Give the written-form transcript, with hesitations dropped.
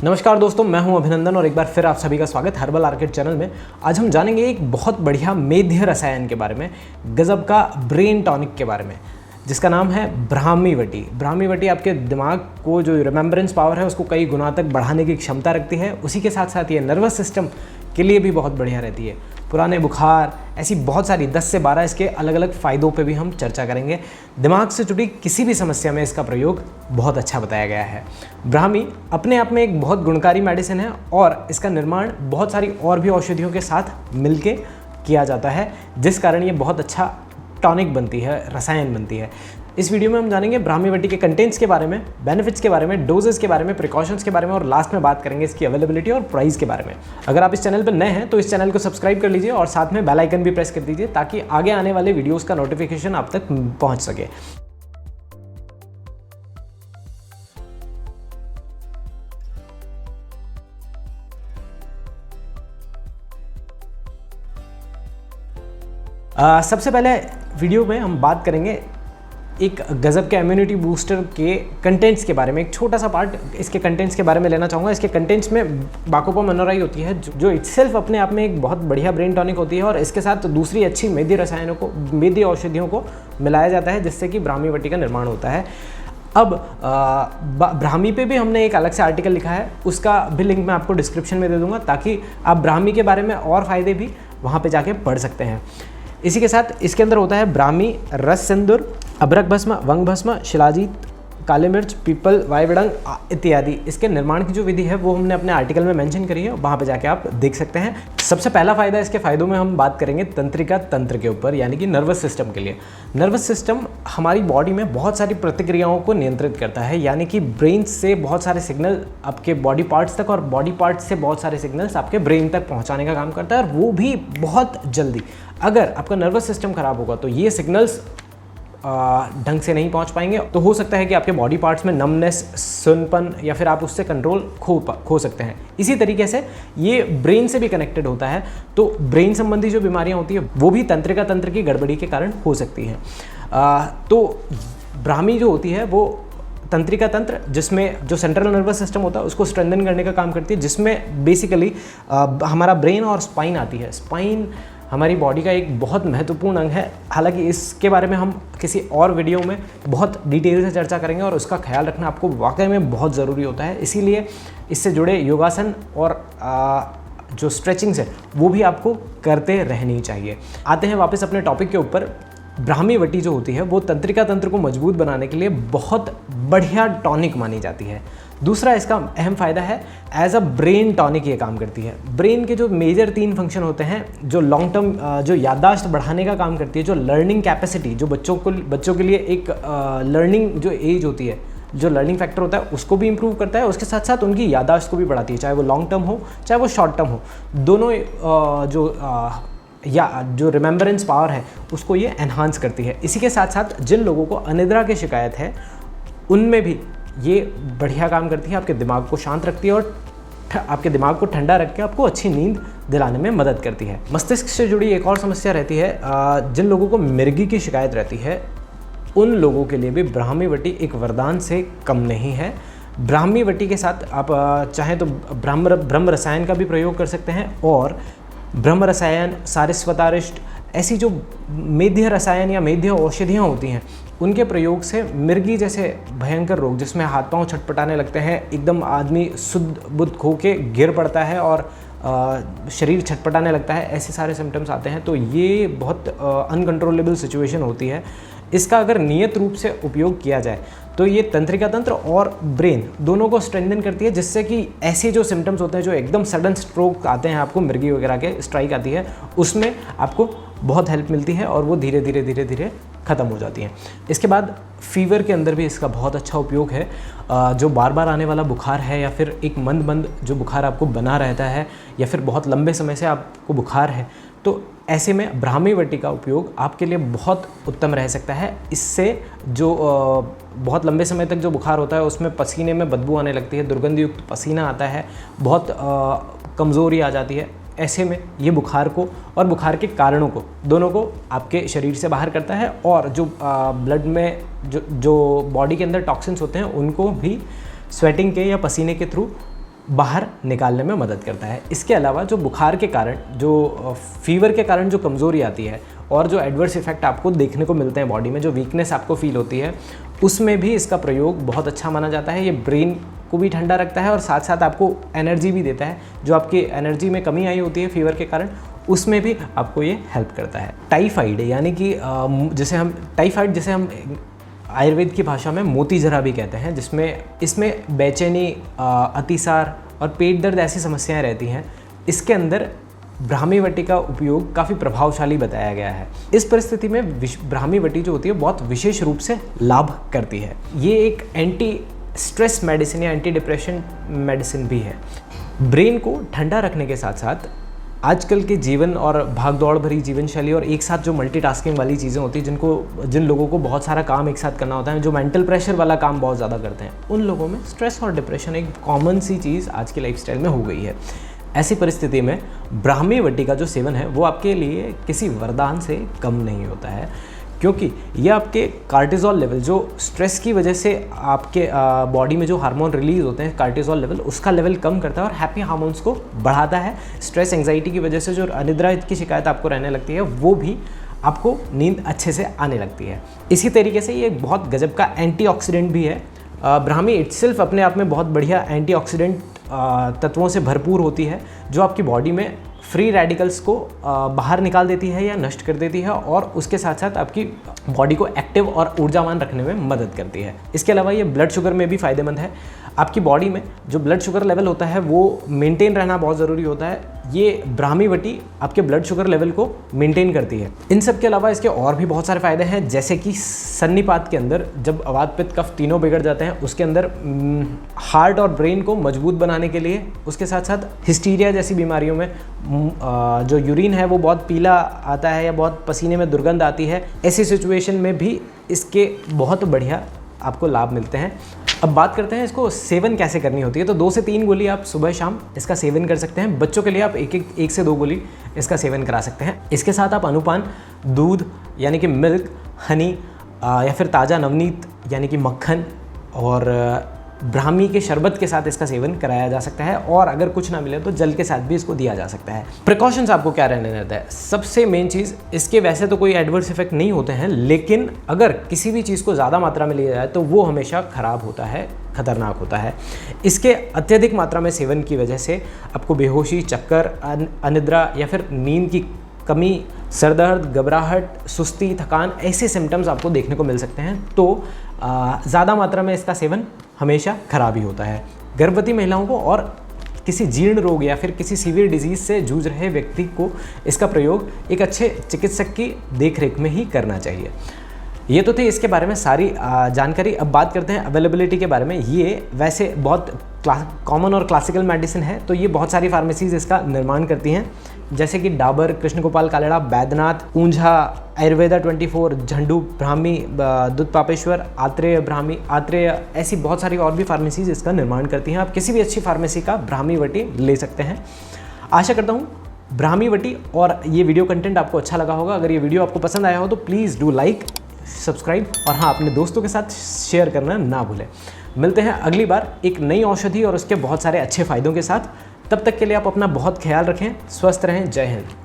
नमस्कार दोस्तों, मैं हूं अभिनंदन और एक बार फिर आप सभी का स्वागत हर्बल आर्किड चैनल में। आज हम जानेंगे एक बहुत बढ़िया मेध्य रसायन के बारे में, गजब का ब्रेन टॉनिक के बारे में, जिसका नाम है ब्राह्मी वटी। ब्राह्मी वटी आपके दिमाग को जो रिमेम्बरेंस पावर है उसको कई गुना तक बढ़ाने की क्षमता रखती है। उसी के साथ साथ ये नर्वस सिस्टम के लिए भी बहुत बढ़िया रहती है। पुराने बुखार, ऐसी बहुत सारी 10 से 12 इसके अलग अलग फ़ायदों पे भी हम चर्चा करेंगे। दिमाग से जुड़ी किसी भी समस्या में इसका प्रयोग बहुत अच्छा बताया गया है। ब्राह्मी अपने आप में एक बहुत गुणकारी मेडिसिन है और इसका निर्माण बहुत सारी और भी औषधियों के साथ मिलके किया जाता है, जिस कारण ये बहुत अच्छा टॉनिक बनती है, रसायन बनती है। इस वीडियो में हम जानेंगे ब्राह्मी वटी के कंटेंट्स के बारे में, बेनिफिट्स के बारे में, डोजेस के बारे में, प्रिकॉशंस के बारे में और लास्ट में बात करेंगे इसकी अवेलेबिलिटी और प्राइस के बारे में। अगर आप इस चैनल पर नए हैं तो इस चैनल को सब्सक्राइब कर लीजिए और साथ में बेल आइकन भी प्रेस कर दीजिए ताकि आगे आने वाले वीडियोज़ का नोटिफिकेशन आप तक पहुँच सके। सबसे पहले वीडियो में हम बात करेंगे एक गज़ब के इम्यूनिटी बूस्टर के कंटेंट्स के बारे में। एक छोटा सा पार्ट इसके कंटेंट्स के बारे में लेना चाहूँगा। इसके कंटेंट्स में बाकोपा मनोराई होती है जो इटसेल्फ अपने आप में एक बहुत बढ़िया ब्रेन टॉनिक होती है और इसके साथ दूसरी अच्छी मेध्य रसायनों को, मेध्य औषधियों को मिलाया जाता है जिससे कि ब्राह्मी वटी का निर्माण होता है। अब ब्राह्मी पे भी हमने एक अलग से आर्टिकल लिखा है, उसका भी लिंक मैं आपको डिस्क्रिप्शन में दे दूँगा ताकि आप ब्राह्मी के बारे में और फ़ायदे भी वहाँ पर जाके पढ़ सकते हैं। इसी के साथ इसके अंदर होता है ब्राह्मी, रस सिंदूर, अबरक भस्म, वंग भस्म, शिलाजीत, काले मिर्च, पीपल, वायवडंग इत्यादि। इसके निर्माण की जो विधि है वो हमने अपने आर्टिकल में मेंशन करी है, वहाँ पे जाके आप देख सकते हैं। सबसे पहला फ़ायदा, इसके फ़ायदों में हम बात करेंगे तंत्रिका तंत्र के ऊपर, यानी कि नर्वस सिस्टम के लिए। नर्वस सिस्टम हमारी बॉडी में बहुत सारी प्रतिक्रियाओं को नियंत्रित करता है, यानी कि ब्रेन से बहुत सारे सिग्नल आपके बॉडी पार्ट्स तक और बॉडी पार्ट्स से बहुत सारे सिग्नल्स आपके ब्रेन तक पहुँचाने का काम करता है, और वो भी बहुत जल्दी। अगर आपका नर्वस सिस्टम खराब होगा तो ये सिग्नल्स ढंग से नहीं पहुंच पाएंगे, तो हो सकता है कि आपके बॉडी पार्ट्स में नमनेस, सुनपन या फिर आप उससे कंट्रोल खो सकते हैं। इसी तरीके से ये ब्रेन से भी कनेक्टेड होता है, तो ब्रेन संबंधी जो बीमारियां होती है वो भी तंत्रिका तंत्र की गड़बड़ी के कारण हो सकती हैं। तो ब्राह्मी जो होती है वो तंत्रिका तंत्र, जिसमें जो सेंट्रल नर्वस सिस्टम होता है उसको स्ट्रेंथन करने का काम करती है, जिसमें बेसिकली हमारा ब्रेन और स्पाइन आती है। स्पाइन हमारी बॉडी का एक बहुत महत्वपूर्ण अंग है। हालांकि इसके बारे में हम किसी और वीडियो में बहुत डिटेल से चर्चा करेंगे और उसका ख्याल रखना आपको वाकई में बहुत ज़रूरी होता है। इसीलिए इससे जुड़े योगासन और जो स्ट्रेचिंग्स है वो भी आपको करते रहनी चाहिए। आते हैं वापस अपने टॉपिक के ऊपर। ब्राह्मी वटी जो होती है वो तंत्रिका तंत्र को मजबूत बनाने के लिए बहुत बढ़िया टॉनिक मानी जाती है। दूसरा इसका अहम फ़ायदा है, एज अ ब्रेन टॉनिक ये काम करती है। ब्रेन के जो मेजर 3 फंक्शन होते हैं, जो लॉन्ग टर्म जो याददाश्त बढ़ाने का काम करती है, जो लर्निंग कैपेसिटी, जो बच्चों के लिए एक लर्निंग जो एज होती है, जो लर्निंग फैक्टर होता है उसको भी इम्प्रूव करता है, उसके साथ साथ उनकी याददाश्त को भी बढ़ाती है, चाहे वो लॉन्ग टर्म हो चाहे वो शॉर्ट टर्म हो। दोनों जो रिमेम्बरेंस पावर है उसको ये एनहांस करती है। इसी के साथ साथ जिन लोगों को अनिद्रा की शिकायत है उनमें भी ये बढ़िया काम करती है, आपके दिमाग को शांत रखती है और आपके दिमाग को ठंडा रख के आपको अच्छी नींद दिलाने में मदद करती है। मस्तिष्क से जुड़ी एक और समस्या रहती है, जिन लोगों को मिर्गी की शिकायत रहती है उन लोगों के लिए भी ब्राह्मी वटी एक वरदान से कम नहीं है। ब्राह्मी वटी के साथ आप चाहें तो ब्रह्म रसायन का भी प्रयोग कर सकते हैं, और ब्रह्म रसायन, सारस्वतारिष्ट, ऐसी जो मेध्य रसायन या मेध्य औषधियाँ होती हैं उनके प्रयोग से मिर्गी जैसे भयंकर रोग, जिसमें हाथ पांव छटपटाने लगते हैं, एकदम आदमी शुद्ध बुद्ध खो के गिर पड़ता है और शरीर छटपटाने लगता है, ऐसे सारे सिम्टम्स आते हैं, तो ये बहुत अनकंट्रोलेबल सिचुएशन होती है। इसका अगर नियत रूप से उपयोग किया जाए तो ये तंत्रिका तंत्र और ब्रेन दोनों को स्ट्रेंथन करती है, जिससे कि ऐसे जो सिम्टम्स होते हैं, जो एकदम सडन स्ट्रोक आते हैं, आपको मिर्गी वगैरह के स्ट्राइक आती है, उसमें आपको बहुत हेल्प मिलती है और वो धीरे धीरे ख़त्म हो जाती हैं। इसके बाद फीवर के अंदर भी इसका बहुत अच्छा उपयोग है। जो बार बार आने वाला बुखार है या फिर एक मंद जो बुखार आपको बना रहता है या फिर बहुत लंबे समय से आपको बुखार है, तो ऐसे में ब्राह्मी वटी का उपयोग आपके लिए बहुत उत्तम रह सकता है। इससे जो बहुत लंबे समय तक जो बुखार होता है उसमें पसीने में बदबू आने लगती है, दुर्गंधयुक्त पसीना आता है, बहुत कमज़ोरी आ जाती है, ऐसे में ये बुखार को और बुखार के कारणों को दोनों को आपके शरीर से बाहर करता है और जो ब्लड में जो बॉडी के अंदर टॉक्सिन्स होते हैं उनको भी स्वेटिंग के या पसीने के थ्रू बाहर निकालने में मदद करता है। इसके अलावा जो बुखार के कारण, जो फीवर के कारण जो कमज़ोरी आती है और जो एडवर्स इफेक्ट आपको देखने को मिलते हैं बॉडी में, जो वीकनेस आपको फील होती है, उसमें भी इसका प्रयोग बहुत अच्छा माना जाता है। ये ब्रेन को भी ठंडा रखता है और साथ साथ आपको एनर्जी भी देता है। जो आपकी एनर्जी में कमी आई होती है फीवर के कारण, उसमें भी आपको ये हेल्प करता है। टाइफाइड यानी कि जिसे हम आयुर्वेद की भाषा में मोती जरा भी कहते हैं, इसमें बेचैनी, अतिसार और पेट दर्द ऐसी समस्याएं रहती हैं। इसके अंदर ब्राह्मी वटी का उपयोग काफ़ी प्रभावशाली बताया गया है। इस परिस्थिति में ब्राह्मी वटी जो होती है बहुत विशेष रूप से लाभ करती है। ये एक एंटी स्ट्रेस मेडिसिन या एंटी डिप्रेशन मेडिसिन भी है। ब्रेन को ठंडा रखने के साथ साथ आजकल के जीवन और भागदौड़ भरी जीवन शैली और एक साथ जो मल्टीटास्किंग वाली चीज़ें होती हैं, जिन लोगों को बहुत सारा काम एक साथ करना होता है, जो मेंटल प्रेशर वाला काम बहुत ज़्यादा करते हैं, उन लोगों में स्ट्रेस और डिप्रेशन एक कॉमन सी चीज़ आज की लाइफस्टाइल में हो गई है। ऐसी परिस्थिति में ब्राह्मी वटी का जो सेवन है वो आपके लिए किसी वरदान से कम नहीं होता है, क्योंकि ये आपके कार्टिजोल लेवल, जो स्ट्रेस की वजह से आपके बॉडी में जो हार्मोन रिलीज होते हैं कार्टिजोल लेवल, उसका लेवल कम करता है और हैप्पी हार्मोन्स को बढ़ाता है। स्ट्रेस एंग्जाइटी की वजह से जो अनिद्रा की शिकायत आपको रहने लगती है, वो भी आपको नींद अच्छे से आने लगती है। इसी तरीके से ये एक बहुत गजब का एंटीऑक्सीडेंट भी है। ब्राह्मी इटसेल्फ अपने आप में बहुत बढ़िया एंटीऑक्सीडेंट तत्वों से भरपूर होती है, जो आपकी बॉडी में फ्री रेडिकल्स को बाहर निकाल देती है या नष्ट कर देती है और उसके साथ साथ आपकी बॉडी को एक्टिव और ऊर्जावान रखने में मदद करती है। इसके अलावा ये ब्लड शुगर में भी फ़ायदेमंद है। आपकी बॉडी में जो ब्लड शुगर लेवल होता है वो मेंटेन रहना बहुत ज़रूरी होता है। ये ब्राह्मी वटी आपके ब्लड शुगर लेवल को मेंटेन करती है। इन सब के अलावा इसके और भी बहुत सारे फ़ायदे हैं, जैसे कि सन्निपात के अंदर जब वात पित्त कफ तीनों बिगड़ जाते हैं, उसके अंदर हार्ट और ब्रेन को मजबूत बनाने के लिए, उसके साथ साथ हिस्टीरिया जैसी बीमारियों में जो यूरिन है वो बहुत पीला आता है या बहुत पसीने में दुर्गंध आती है, ऐसी सिचुएशन में भी इसके बहुत बढ़िया आपको लाभ मिलते हैं। अब बात करते हैं इसको सेवन कैसे करनी होती है। तो 2 से 3 गोली आप सुबह शाम इसका सेवन कर सकते हैं। बच्चों के लिए आप एक से 2 गोली इसका सेवन करा सकते हैं। इसके साथ आप अनुपान दूध यानी कि मिल्क, हनी या फिर ताज़ा नवनीत यानी कि मक्खन और ब्राह्मी के शरबत के साथ इसका सेवन कराया जा सकता है। और अगर कुछ ना मिले तो जल के साथ भी इसको दिया जा सकता है। प्रिकॉशंस आपको क्या रहने रहता है? सबसे मेन चीज़, इसके वैसे तो कोई एडवर्स इफेक्ट नहीं होते हैं, लेकिन अगर किसी भी चीज़ को ज़्यादा मात्रा में लिया जाए तो वो हमेशा ख़राब होता है, खतरनाक होता है। इसके अत्यधिक मात्रा में सेवन की वजह से आपको बेहोशी, चक्कर, अनिद्रा या फिर नींद की कमी, सरदर्द, घबराहट, सुस्ती, थकान, ऐसे सिम्टम्स आपको देखने को मिल सकते हैं। तो ज़्यादा मात्रा में इसका सेवन हमेशा खराब ही होता है। गर्भवती महिलाओं को और किसी जीर्ण रोग या फिर किसी सीवियर डिजीज़ से जूझ रहे व्यक्ति को इसका प्रयोग एक अच्छे चिकित्सक की देखरेख में ही करना चाहिए। ये तो थी इसके बारे में सारी जानकारी। अब बात करते हैं अवेलेबिलिटी के बारे में। ये वैसे बहुत कॉमन और क्लासिकल मेडिसिन है, तो ये बहुत सारी फार्मेसीज़ इसका निर्माण करती हैं, जैसे कि डाबर, कृष्ण गोपाल कालेड़ा, बैद्यनाथ, ऊंझा, आयुर्वेदा 24, झंडू, ब्राह्मी, दुध पापेश्वर, आत्रेय, ऐसी बहुत सारी और भी फार्मेसीज़ इसका निर्माण करती हैं। आप किसी भी अच्छी फार्मेसी का ब्राह्मी वटी ले सकते हैं। आशा करता हूँ ब्राह्मी वटी और ये वीडियो कंटेंट आपको अच्छा लगा होगा। अगर ये वीडियो आपको पसंद आया हो तो प्लीज़ डू लाइक, सब्सक्राइब और हाँ, अपने दोस्तों के साथ शेयर करना ना भूलें। मिलते हैं अगली बार एक नई औषधि और उसके बहुत सारे अच्छे फ़ायदों के साथ। तब तक के लिए आप अपना बहुत ख्याल रखें, स्वस्थ रहें। जय हिंद।